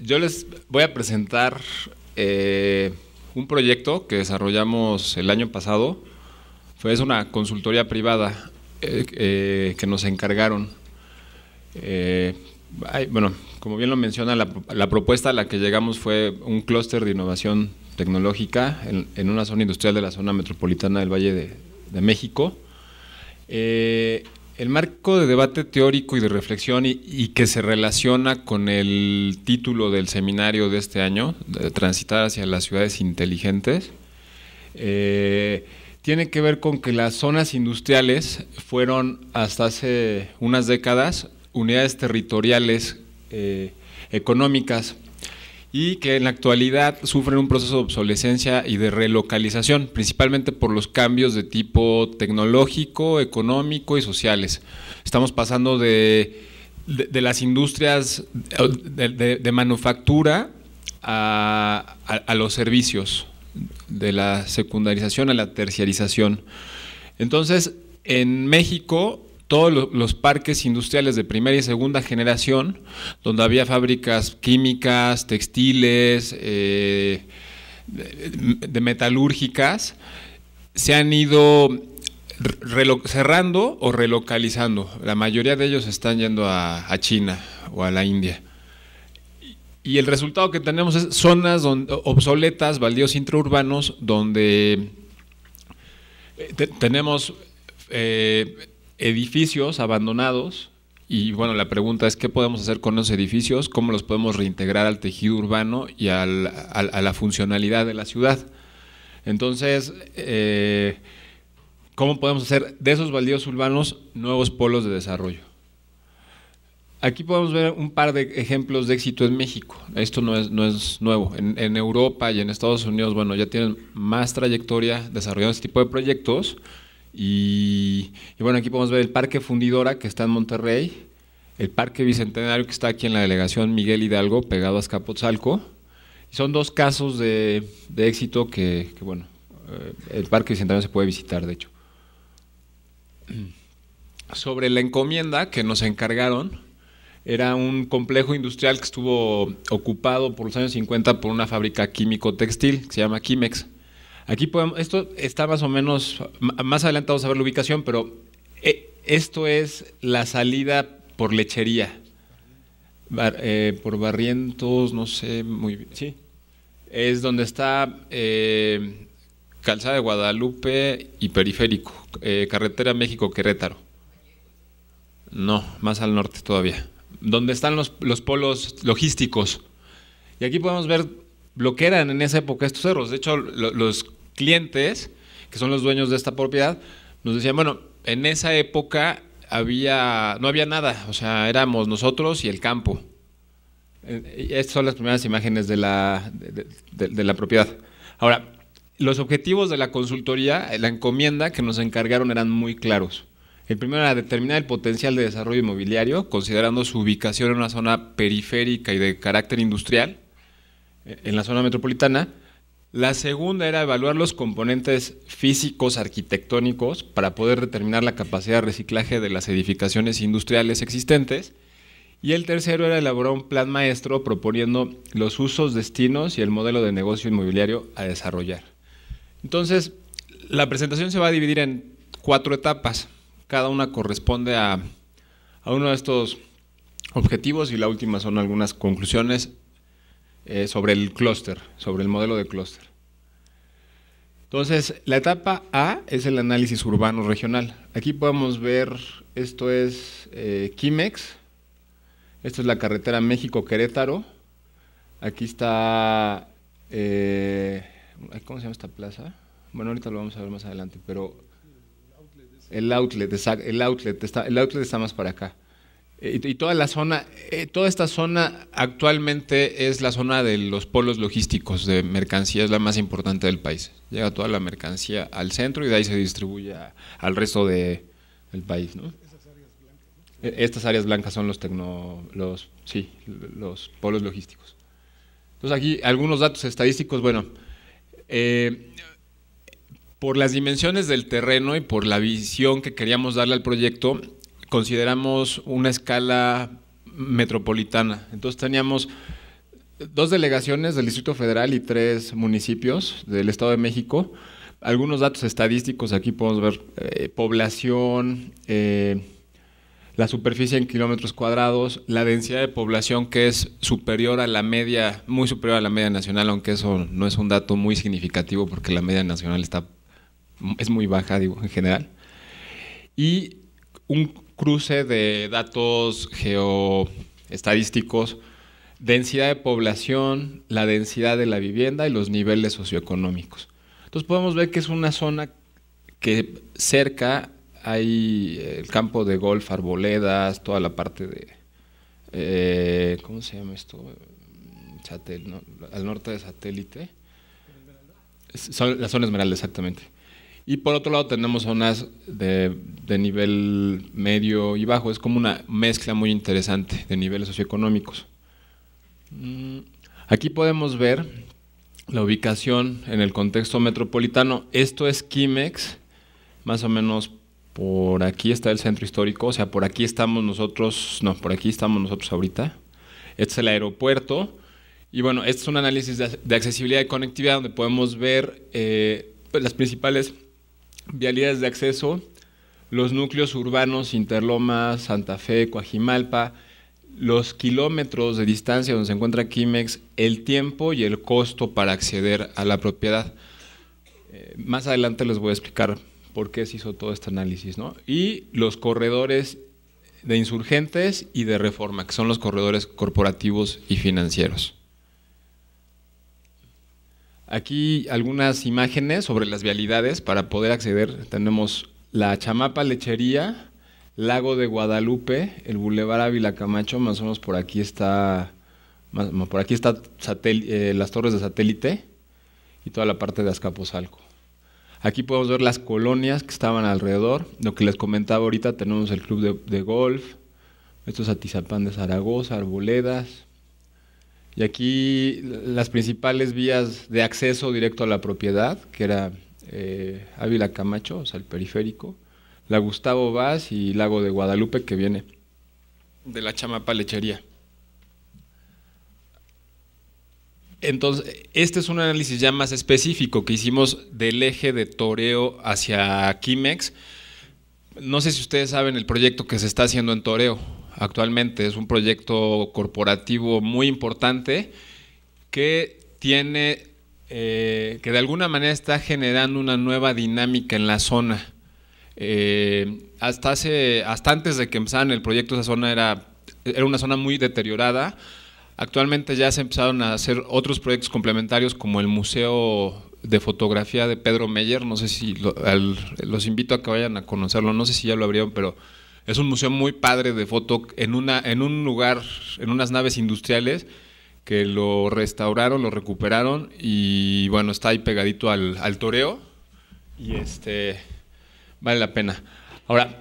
Yo les voy a presentar un proyecto que desarrollamos el año pasado. Es una consultoría privada que nos encargaron. Bueno, como bien lo menciona, la propuesta a la que llegamos fue un clúster de innovación tecnológica en una zona industrial de la zona metropolitana del Valle de México. El marco de debate teórico y de reflexión y que se relaciona con el título del seminario de este año, de Transitar hacia las ciudades inteligentes, tiene que ver con que las zonas industriales fueron hasta hace unas décadas unidades territoriales económicas y que en la actualidad sufren un proceso de obsolescencia y de relocalización, principalmente por los cambios de tipo tecnológico, económico y sociales. Estamos pasando de las industrias de manufactura a los servicios, de la secundarización a la terciarización. Entonces, en México, todos los parques industriales de primera y segunda generación, donde había fábricas químicas, textiles, de metalúrgicas, se han ido cerrando o relocalizando. La mayoría de ellos están yendo a China o a la India. Y el resultado que tenemos es zonas obsoletas, baldíos intraurbanos, donde tenemos edificios abandonados y bueno, la pregunta es ¿qué podemos hacer con esos edificios? ¿Cómo los podemos reintegrar al tejido urbano y a la funcionalidad de la ciudad? Entonces, ¿cómo podemos hacer de esos baldíos urbanos nuevos polos de desarrollo? Aquí podemos ver un par de ejemplos de éxito en México. Esto no es nuevo. En Europa y en Estados Unidos, bueno, ya tienen más trayectoria desarrollando este tipo de proyectos. Y bueno, aquí podemos ver el Parque Fundidora, que está en Monterrey, el Parque Bicentenario, que está aquí en la delegación Miguel Hidalgo, pegado a Azcapotzalco. Y son dos casos de éxito que bueno, el Parque Bicentenario se puede visitar, de hecho. Sobre la encomienda que nos encargaron, era un complejo industrial que estuvo ocupado por los años 50 por una fábrica químico-textil que se llama Quimex. Aquí podemos, esto está más o menos, más adelante vamos a ver la ubicación, pero esto es la salida por Lechería, por Barrientos, no sé muy bien, sí, es donde está Calzada de Guadalupe y Periférico, carretera México-Querétaro. No, más al norte todavía, donde están los polos logísticos. Y aquí podemos ver lo que eran en esa época estos cerros. De hecho, los clientes, que son los dueños de esta propiedad, nos decían, bueno, en esa época no había nada, o sea, éramos nosotros y el campo. Y estas son las primeras imágenes de la propiedad. Ahora, los objetivos de la consultoría, la encomienda que nos encargaron eran muy claros. El primero era determinar el potencial de desarrollo inmobiliario, considerando su ubicación en una zona periférica y de carácter industrial, en la zona metropolitana. La segunda era evaluar los componentes físicos arquitectónicos para poder determinar la capacidad de reciclaje de las edificaciones industriales existentes. Y el tercero era elaborar un plan maestro proponiendo los usos, destinos y el modelo de negocio inmobiliario a desarrollar. Entonces, la presentación se va a dividir en 4 etapas. Cada una corresponde a uno de estos objetivos y la última son algunas conclusiones sobre el clúster, sobre el modelo de clúster. Entonces, la etapa A es el análisis urbano regional. Aquí podemos ver, esto es Quimex, esto es la carretera México-Querétaro, aquí está, ¿cómo se llama esta plaza? Bueno, ahorita lo vamos a ver más adelante, pero el outlet está más para acá. Y toda la zona, toda esta zona actualmente es la zona de los polos logísticos de mercancía, es la más importante del país. Llega toda la mercancía al centro y de ahí se distribuye al resto del país, ¿no? Estas áreas blancas son los polos logísticos. Entonces aquí algunos datos estadísticos, bueno, por las dimensiones del terreno y por la visión que queríamos darle al proyecto, consideramos una escala metropolitana. Entonces teníamos 2 delegaciones del Distrito Federal y 3 municipios del Estado de México. Algunos datos estadísticos, aquí podemos ver población, la superficie en kilómetros cuadrados, la densidad de población que es superior a la media, muy superior a la media nacional, aunque eso no es un dato muy significativo porque la media nacional es muy baja, digo, en general. Y un cruce de datos geoestadísticos, densidad de población, la densidad de la vivienda y los niveles socioeconómicos. Entonces podemos ver que es una zona que cerca hay el campo de golf, arboledas, toda la parte de, ¿cómo se llama esto? ¿No? Al norte de Satélite. La zona Esmeralda, exactamente. Y por otro lado tenemos zonas de nivel medio y bajo, es como una mezcla muy interesante de niveles socioeconómicos. Aquí podemos ver la ubicación en el contexto metropolitano. Esto es Kimex, más o menos por aquí está el centro histórico, o sea, por aquí estamos nosotros ahorita. Este es el aeropuerto. Y bueno, este es un análisis de accesibilidad y conectividad donde podemos ver pues las principales vialidades de acceso, los núcleos urbanos, Interlomas, Santa Fe, Coajimalpa, los kilómetros de distancia donde se encuentra Kimex, el tiempo y el costo para acceder a la propiedad. Más adelante les voy a explicar por qué se hizo todo este análisis, ¿no? Y los corredores de Insurgentes y de Reforma, que son los corredores corporativos y financieros. Aquí algunas imágenes sobre las vialidades para poder acceder. Tenemos la Chamapa Lechería, Lago de Guadalupe, el Boulevard Ávila Camacho, más o menos por aquí está las torres de Satélite y toda la parte de Azcapotzalco. Aquí podemos ver las colonias que estaban alrededor. Lo que les comentaba ahorita, tenemos el club de golf, esto es Atizapán de Zaragoza, Arboledas. Y aquí las principales vías de acceso directo a la propiedad, que era Ávila Camacho, o sea, el periférico, la Gustavo Vaz y Lago de Guadalupe, que viene de la Chamapa Lechería. Entonces, este es un análisis ya más específico que hicimos del eje de Toreo hacia Kimex. No sé si ustedes saben el proyecto que se está haciendo en Toreo actualmente. Es un proyecto corporativo muy importante que tiene, que de alguna manera está generando una nueva dinámica en la zona. Hasta antes de que empezaran el proyecto, esa zona era una zona muy deteriorada. Actualmente ya se empezaron a hacer otros proyectos complementarios como el Museo de Fotografía de Pedro Meyer. No sé si los invito a que vayan a conocerlo, no sé si ya lo abrieron, pero es un museo muy padre de foto en un lugar, en unas naves industriales que lo restauraron, lo recuperaron y bueno, está ahí pegadito al Toreo y vale la pena. Ahora,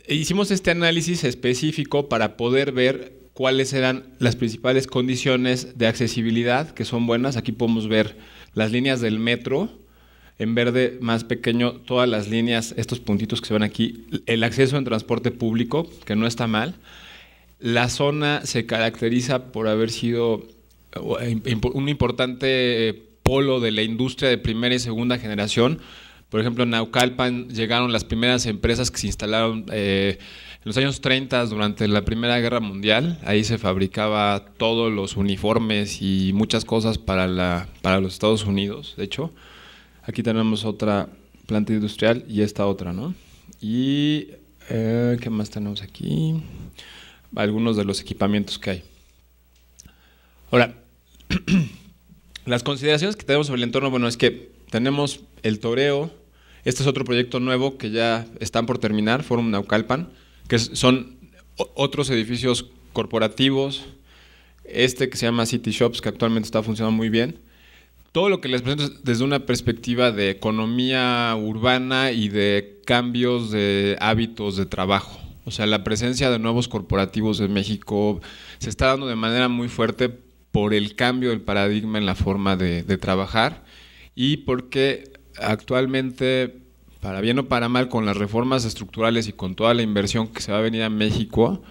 hicimos este análisis específico para poder ver cuáles eran las principales condiciones de accesibilidad que son buenas. Aquí podemos ver las líneas del metro, en verde más pequeño, todas las líneas, estos puntitos que se ven aquí, el acceso en transporte público, que no está mal. La zona se caracteriza por haber sido un importante polo de la industria de primera y segunda generación. Por ejemplo, en Naucalpan llegaron las primeras empresas que se instalaron en los años 30 durante la Primera Guerra Mundial. Ahí se fabricaba todos los uniformes y muchas cosas para los Estados Unidos, de hecho. Aquí tenemos otra planta industrial y esta otra, ¿no? Y ¿qué más tenemos aquí? Algunos de los equipamientos que hay. Ahora, las consideraciones que tenemos sobre el entorno, bueno, es que tenemos el Toreo. Este es otro proyecto nuevo que ya están por terminar, Forum Naucalpan, que son otros edificios corporativos, que se llama City Shops, que actualmente está funcionando muy bien. Todo lo que les presento es desde una perspectiva de economía urbana y de cambios de hábitos de trabajo. O sea, la presencia de nuevos corporativos en México se está dando de manera muy fuerte por el cambio del paradigma en la forma de trabajar y porque actualmente, para bien o para mal, con las reformas estructurales y con toda la inversión que se va a venir a México,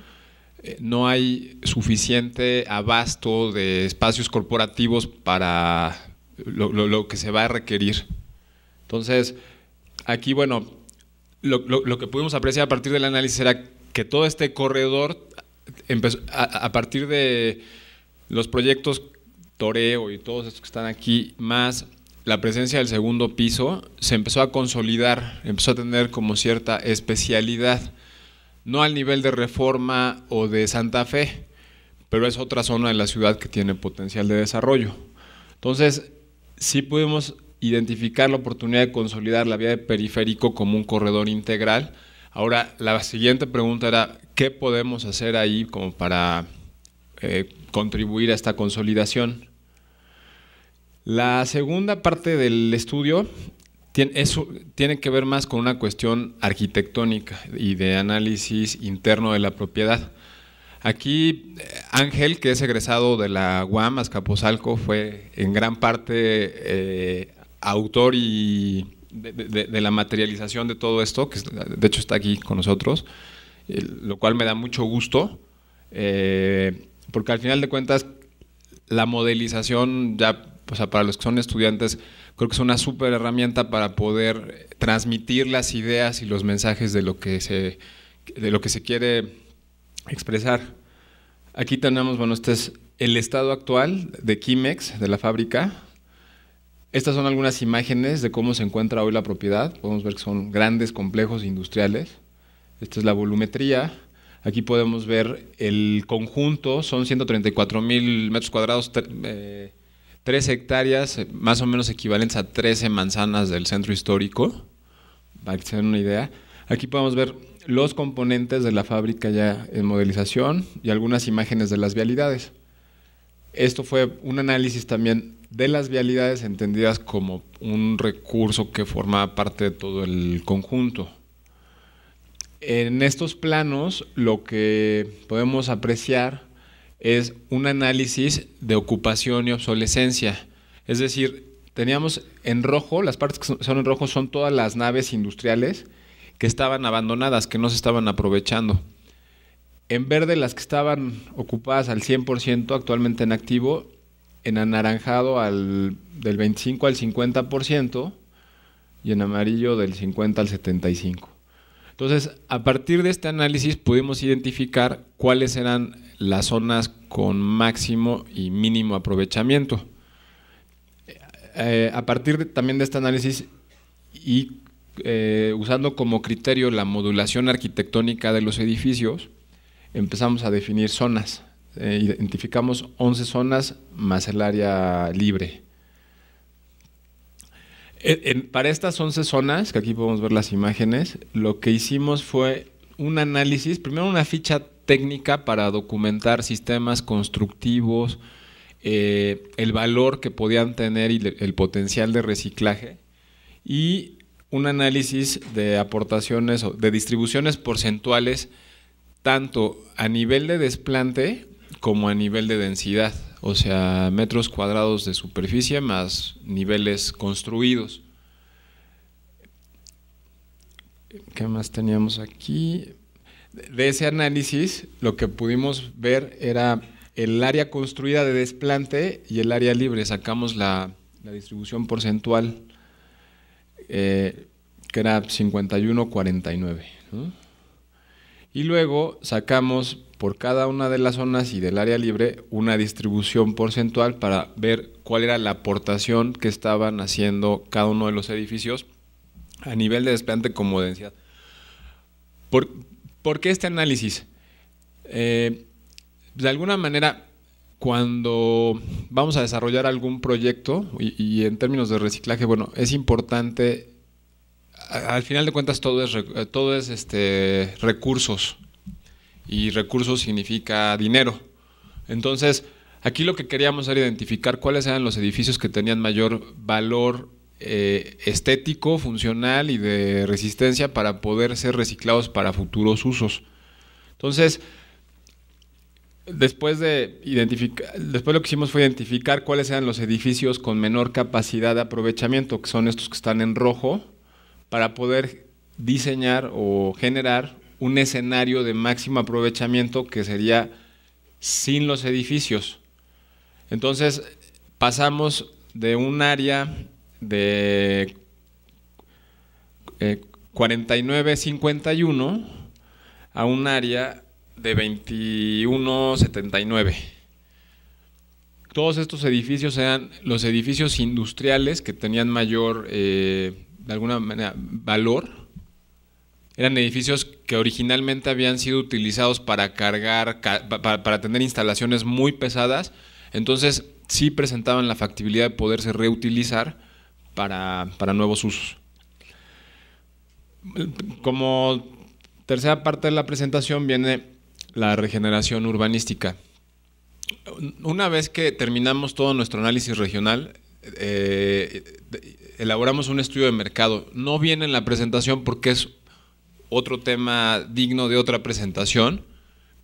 no hay suficiente abasto de espacios corporativos para lo que se va a requerir. Entonces, aquí, bueno, lo que pudimos apreciar a partir del análisis era que todo este corredor empezó a partir de los proyectos Toreo y todos estos que están aquí, más la presencia del segundo piso, se empezó a consolidar, empezó a tener como cierta especialidad, no al nivel de Reforma o de Santa Fe, pero es otra zona de la ciudad que tiene potencial de desarrollo. Entonces, sí pudimos identificar la oportunidad de consolidar la vía de periférico como un corredor integral. Ahora, la siguiente pregunta era, ¿qué podemos hacer ahí como para contribuir a esta consolidación? La segunda parte del estudio tiene que ver más con una cuestión arquitectónica y de análisis interno de la propiedad. Aquí Ángel, que es egresado de la UAM Azcapotzalco, fue en gran parte autor y de la materialización de todo esto, que de hecho está aquí con nosotros, lo cual me da mucho gusto, porque al final de cuentas la modelización, ya, o sea, para los que son estudiantes, creo que es una súper herramienta para poder transmitir las ideas y los mensajes de lo que se quiere expresar. Aquí tenemos, bueno, este es el estado actual de Kimex, de la fábrica. Estas son algunas imágenes de cómo se encuentra hoy la propiedad. Podemos ver que son grandes complejos industriales. Esta es la volumetría. Aquí podemos ver el conjunto, son 134,000 metros cuadrados, 3 hectáreas, más o menos equivalentes a 13 manzanas del centro histórico, para que se den una idea. Aquí podemos ver los componentes de la fábrica ya en modelización y algunas imágenes de las vialidades. Esto fue un análisis también de las vialidades entendidas como un recurso que formaba parte de todo el conjunto. En estos planos lo que podemos apreciar es un análisis de ocupación y obsolescencia. Es decir, teníamos en rojo, las partes que son en rojo son todas las naves industriales que estaban abandonadas, que no se estaban aprovechando. En verde, las que estaban ocupadas al 100% actualmente en activo, en anaranjado del 25 al 50% y en amarillo del 50 al 75%. Entonces, a partir de este análisis pudimos identificar cuáles eran las zonas con máximo y mínimo aprovechamiento. A partir también de este análisis y usando como criterio la modulación arquitectónica de los edificios, empezamos a definir zonas. Identificamos 11 zonas más el área libre. Para estas 11 zonas, que aquí podemos ver las imágenes, lo que hicimos fue un análisis, primero una ficha técnica para documentar sistemas constructivos, el valor que podían tener y el potencial de reciclaje, y un análisis de aportaciones o de distribuciones porcentuales tanto a nivel de desplante como a nivel de densidad, o sea, metros cuadrados de superficie más niveles construidos. ¿Qué más teníamos aquí? De ese análisis, lo que pudimos ver era el área construida de desplante y el área libre. Sacamos la distribución porcentual, que era 51-49, ¿no? Y luego sacamos por cada una de las zonas y del área libre una distribución porcentual para ver cuál era la aportación que estaban haciendo cada uno de los edificios a nivel de desplante como densidad. ¿Por qué este análisis? De alguna manera, cuando vamos a desarrollar algún proyecto y en términos de reciclaje, bueno, es importante, al final de cuentas todo es recursos y recursos significa dinero. Entonces, aquí lo que queríamos era identificar cuáles eran los edificios que tenían mayor valor estético, funcional y de resistencia para poder ser reciclados para futuros usos. Entonces, después lo que hicimos fue identificar cuáles eran los edificios con menor capacidad de aprovechamiento, que son estos que están en rojo, para poder diseñar o generar un escenario de máximo aprovechamiento que sería sin los edificios. Entonces, pasamos de un área de 49-51 a un área de 21-79. Todos estos edificios eran los edificios industriales que tenían mayor, de alguna manera, valor. Eran edificios que originalmente habían sido utilizados para cargar, para tener instalaciones muy pesadas. Entonces, sí presentaban la factibilidad de poderse reutilizar para nuevos usos. Como tercera parte de la presentación viene la regeneración urbanística. Una vez que terminamos todo nuestro análisis regional, elaboramos un estudio de mercado. No viene en la presentación porque es otro tema digno de otra presentación,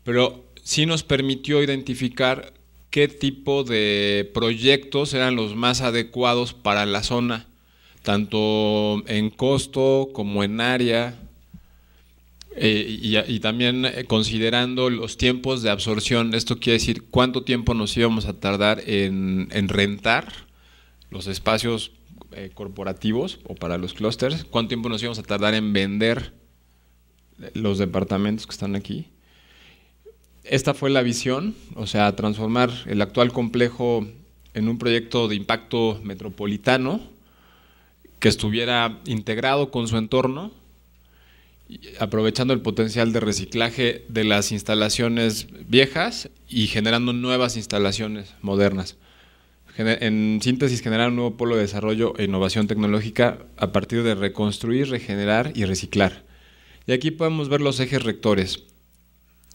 pero sí nos permitió identificar qué tipo de proyectos eran los más adecuados para la zona, tanto en costo como en área. Y también considerando los tiempos de absorción. Esto quiere decir cuánto tiempo nos íbamos a tardar en rentar los espacios corporativos o para los clústeres, cuánto tiempo nos íbamos a tardar en vender los departamentos que están aquí. Esta fue la visión, o sea, transformar el actual complejo en un proyecto de impacto metropolitano que estuviera integrado con su entorno, aprovechando el potencial de reciclaje de las instalaciones viejas y generando nuevas instalaciones modernas. En síntesis, generar un nuevo polo de desarrollo e innovación tecnológica a partir de reconstruir, regenerar y reciclar. Y aquí podemos ver los ejes rectores.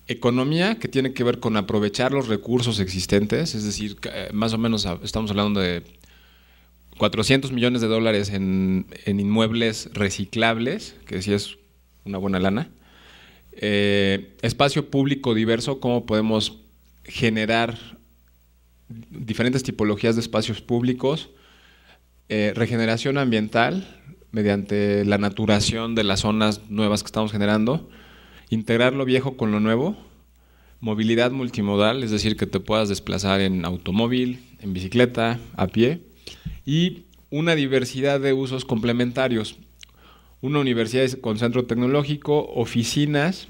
Economía, que tiene que ver con aprovechar los recursos existentes, es decir, más o menos estamos hablando de $400 millones en inmuebles reciclables, que sí es una buena lana. Espacio público diverso, cómo podemos generar diferentes tipologías de espacios públicos. Regeneración ambiental, mediante la naturación de las zonas nuevas que estamos generando. Integrar lo viejo con lo nuevo. Movilidad multimodal, es decir, que te puedas desplazar en automóvil, en bicicleta, a pie. Y una diversidad de usos complementarios. Una universidad con centro tecnológico, oficinas,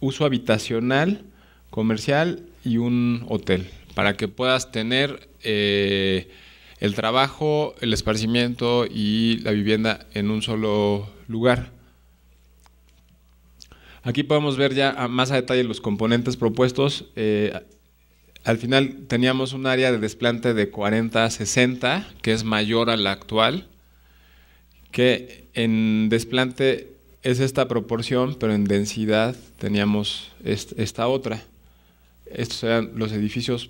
uso habitacional, comercial y un hotel, para que puedas tener el trabajo, el esparcimiento y la vivienda en un solo lugar. Aquí podemos ver ya más a detalle los componentes propuestos. Al final teníamos un área de desplante de 40-60, que es mayor a la actual, que en desplante es esta proporción, pero en densidad teníamos esta otra. Estos eran los edificios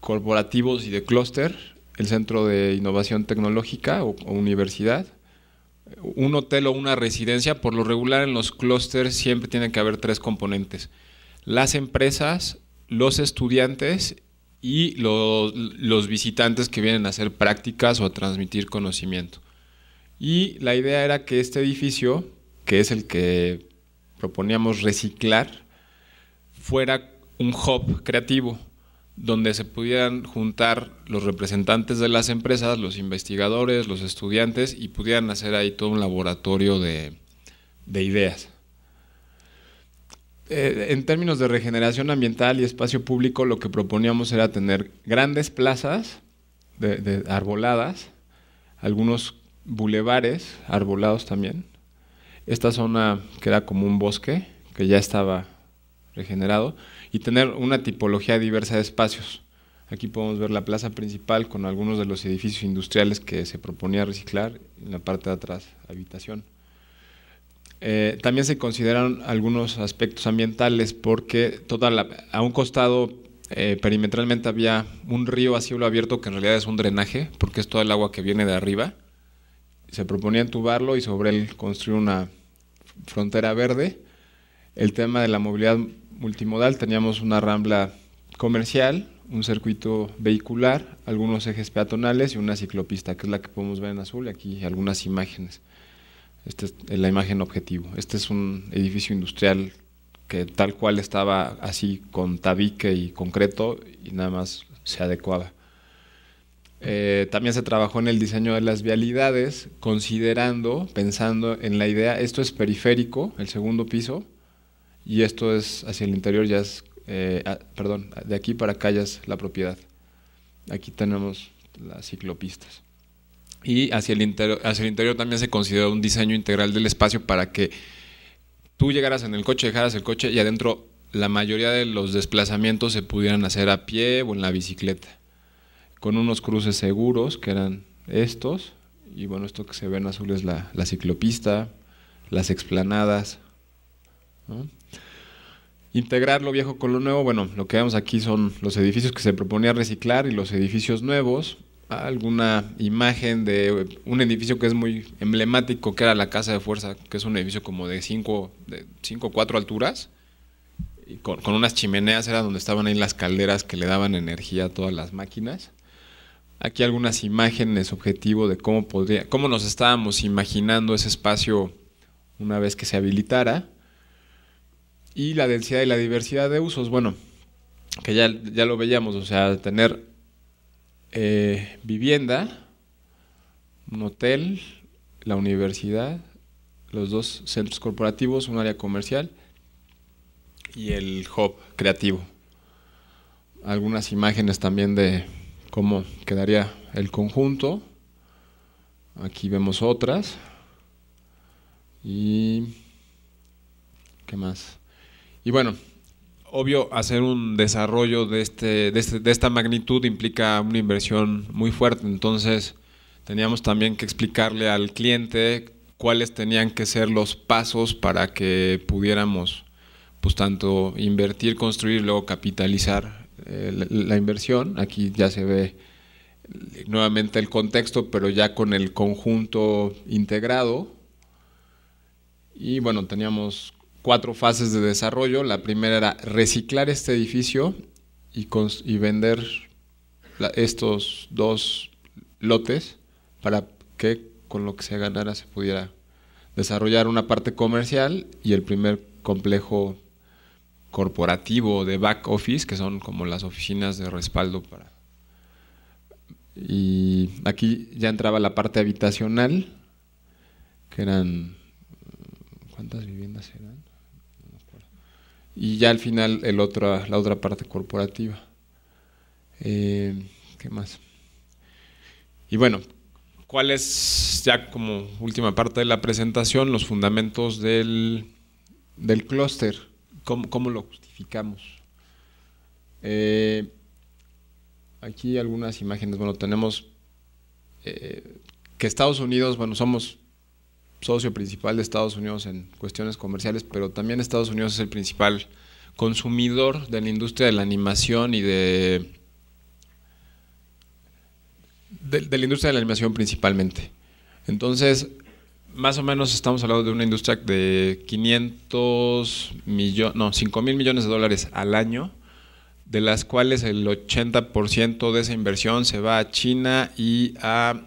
corporativos y de clúster, el centro de innovación tecnológica o universidad, un hotel o una residencia. Por lo regular en los clústeres siempre tiene que haber tres componentes: las empresas, los estudiantes y los visitantes que vienen a hacer prácticas o a transmitir conocimiento. Y la idea era que este edificio, que es el que proponíamos reciclar, fuera un hub creativo, donde se pudieran juntar los representantes de las empresas, los investigadores, los estudiantes, y pudieran hacer ahí todo un laboratorio de ideas. En términos de regeneración ambiental y espacio público, lo que proponíamos era tener grandes plazas de arboladas, algunos bulevares arbolados también. Esta zona que era como un bosque, que ya estaba regenerado, y tener una tipología diversa de espacios. Aquí podemos ver la plaza principal con algunos de los edificios industriales que se proponía reciclar, en la parte de atrás, habitación. También se consideraron algunos aspectos ambientales porque a un costado perimetralmente había un río a cielo abierto que en realidad es un drenaje porque es todo el agua que viene de arriba. Se proponía entubarlo y sobre él construir una frontera verde. El tema de la movilidad multimodal, teníamos una rambla comercial, un circuito vehicular, algunos ejes peatonales y una ciclopista, que es la que podemos ver en azul, y aquí algunas imágenes. Esta es la imagen objetivo. Este es un edificio industrial que tal cual estaba así con tabique y concreto y nada más se adecuaba. También se trabajó en el diseño de las vialidades, pensando en la idea, esto es periférico, el segundo piso, y esto es hacia el interior, ya es, perdón, de aquí para acá ya es la propiedad. Aquí tenemos las ciclopistas. Y hacia el interior también se consideró un diseño integral del espacio para que tú llegaras en el coche, dejaras el coche y adentro la mayoría de los desplazamientos se pudieran hacer a pie o en la bicicleta, con unos cruces seguros que eran estos, y bueno, esto que se ve en azul es la ciclopista, las explanadas, ¿no? Integrar lo viejo con lo nuevo, bueno, lo que vemos aquí son los edificios que se proponía reciclar y los edificios nuevos. Alguna imagen de un edificio que es muy emblemático, que era la Casa de Fuerza, que es un edificio como de 5 o 4 alturas, y con unas chimeneas, era donde estaban ahí las calderas que le daban energía a todas las máquinas. Aquí algunas imágenes objetivo de cómo nos estábamos imaginando ese espacio una vez que se habilitara. Y la densidad y la diversidad de usos, bueno, que ya lo veíamos, o sea, tener vivienda, un hotel, la universidad, los 2 centros corporativos, un área comercial y el hub creativo. Algunas imágenes también de cómo quedaría el conjunto. Aquí vemos otras. Y ¿qué más? Y bueno, obvio, hacer un desarrollo de esta magnitud implica una inversión muy fuerte, entonces teníamos también que explicarle al cliente cuáles tenían que ser los pasos para que pudiéramos, pues, tanto invertir, construir y luego capitalizar la inversión. Aquí ya se ve nuevamente el contexto, pero ya con el conjunto integrado. Y bueno, teníamos 4 fases de desarrollo. La primera era reciclar este edificio y vender estos 2 lotes para que con lo que se ganara se pudiera desarrollar una parte comercial y el primer complejo corporativo de back office, que son como las oficinas de respaldo para. Y aquí ya entraba la parte habitacional, que eran, ¿cuántas viviendas eran? Y ya al final la otra parte corporativa. ¿Qué más? Y bueno, ¿cuál es, ya como última parte de la presentación, los fundamentos del clúster? ¿Cómo lo justificamos? Aquí algunas imágenes. Bueno, tenemos que Estados Unidos, bueno, somos socio principal de Estados Unidos en cuestiones comerciales, pero también Estados Unidos es el principal consumidor de la industria de la animación y de la industria de la animación principalmente. Entonces, más o menos estamos hablando de una industria de 5.000 millones de dólares al año, de las cuales el 80% de esa inversión se va a China y a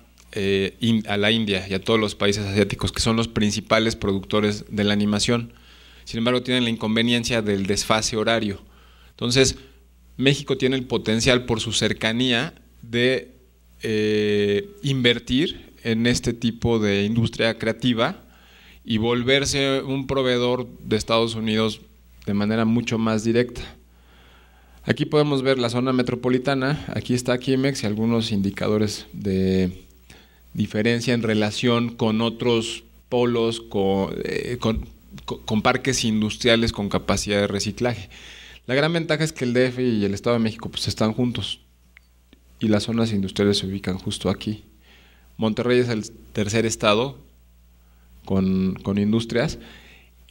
la India y a todos los países asiáticos, que son los principales productores de la animación. Sin embargo, tienen la inconveniencia del desfase horario. Entonces, México tiene el potencial, por su cercanía, de invertir en este tipo de industria creativa y volverse un proveedor de Estados Unidos de manera mucho más directa. Aquí podemos ver la zona metropolitana, aquí está Kimex y algunos indicadores de diferencia en relación con otros polos, con parques industriales con capacidad de reciclaje. La gran ventaja es que el DF y el Estado de México pues están juntos y las zonas industriales se ubican justo aquí. Monterrey es el tercer estado con industrias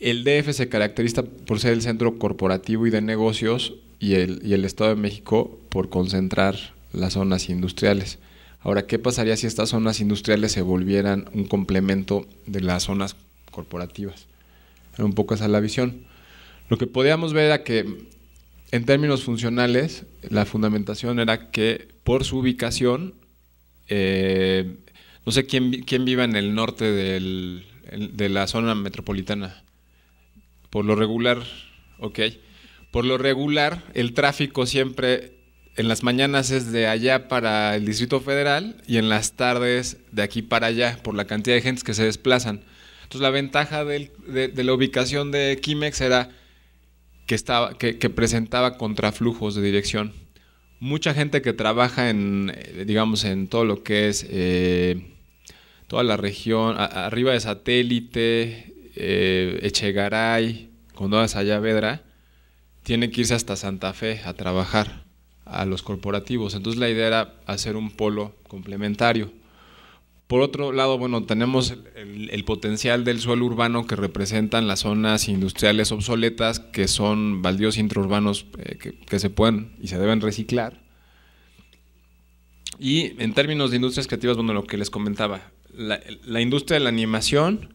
El DF se caracteriza por ser el centro corporativo y de negocios y el Estado de México por concentrar las zonas industriales. Ahora, ¿qué pasaría si estas zonas industriales se volvieran un complemento de las zonas corporativas? Era un poco esa la visión. Lo que podíamos ver era que, en términos funcionales, la fundamentación era que por su ubicación, no sé quién viva en el norte de la zona metropolitana. Por lo regular, ok. Por lo regular, el tráfico siempre en las mañanas es de allá para el Distrito Federal y en las tardes de aquí para allá, por la cantidad de gentes que se desplazan. Entonces, la ventaja de la ubicación de Kimex era que presentaba contraflujos de dirección. Mucha gente que trabaja digamos, en todo lo que es toda la región, arriba de Satélite, Echegaray, Condado de Sayavedra, tiene que irse hasta Santa Fe a trabajar a los corporativos. Entonces la idea era hacer un polo complementario. Por otro lado, bueno, tenemos el potencial del suelo urbano que representan las zonas industriales obsoletas, que son baldíos intraurbanos que se pueden y se deben reciclar. Y en términos de industrias creativas, bueno, lo que les comentaba, la industria de la animación,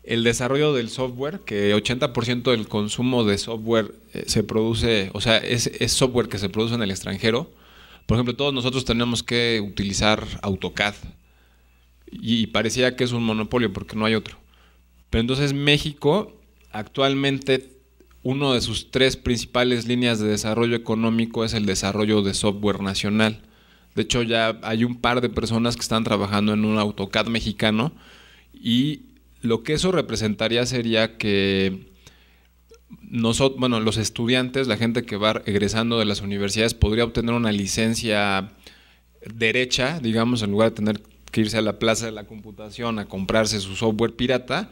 el desarrollo del software, que 80% del consumo de software se produce, o sea, es software que se produce en el extranjero. Por ejemplo, todos nosotros tenemos que utilizar AutoCAD y parecía que es un monopolio porque no hay otro. Pero entonces México actualmente uno de sus 3 principales líneas de desarrollo económico es el desarrollo de software nacional. De hecho, ya hay un par de personas que están trabajando en un AutoCAD mexicano y lo que eso representaría sería que nosotros, bueno, los estudiantes, la gente que va egresando de las universidades podría obtener una licencia derecha, digamos, en lugar de tener que irse a la plaza de la computación a comprarse su software pirata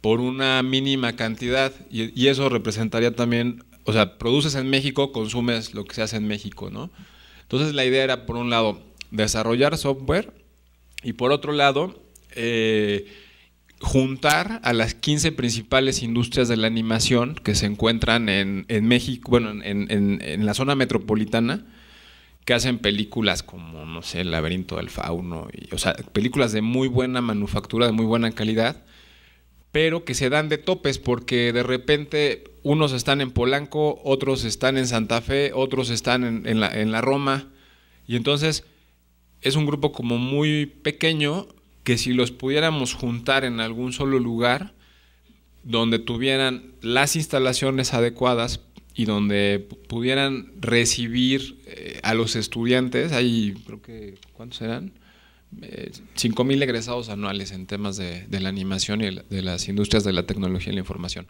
por una mínima cantidad y eso representaría también, o sea, produces en México, consumes lo que se hace en México, ¿no? Entonces la idea era, por un lado, desarrollar software y por otro lado, juntar a las 15 principales industrias de la animación que se encuentran en México, bueno, en la zona metropolitana, que hacen películas como, no sé, El laberinto del fauno, o sea, películas de muy buena manufactura, de muy buena calidad, pero que se dan de topes porque de repente unos están en Polanco, otros están en Santa Fe, otros están en la Roma, y entonces es un grupo como muy pequeño que si los pudiéramos juntar en algún solo lugar donde tuvieran las instalaciones adecuadas y donde pudieran recibir a los estudiantes, hay creo que, ¿cuántos eran? 5,000 egresados anuales en temas de la animación y de las industrias de la tecnología y la información.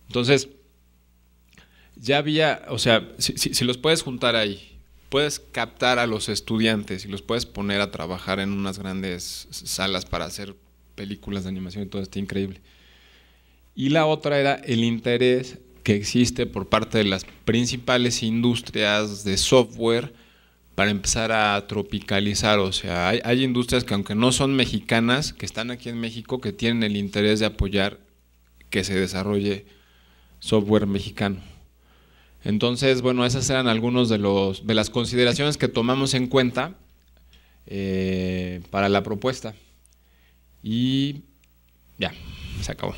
Entonces, ya había, o sea, si los puedes juntar ahí, puedes captar a los estudiantes y los puedes poner a trabajar en unas grandes salas para hacer películas de animación y todo esto increíble. Y la otra era el interés que existe por parte de las principales industrias de software para empezar a tropicalizar, o sea, hay industrias que aunque no son mexicanas, que están aquí en México, que tienen el interés de apoyar que se desarrolle software mexicano. Entonces, bueno, esas eran algunos de las consideraciones que tomamos en cuenta para la propuesta. Y ya, se acabó.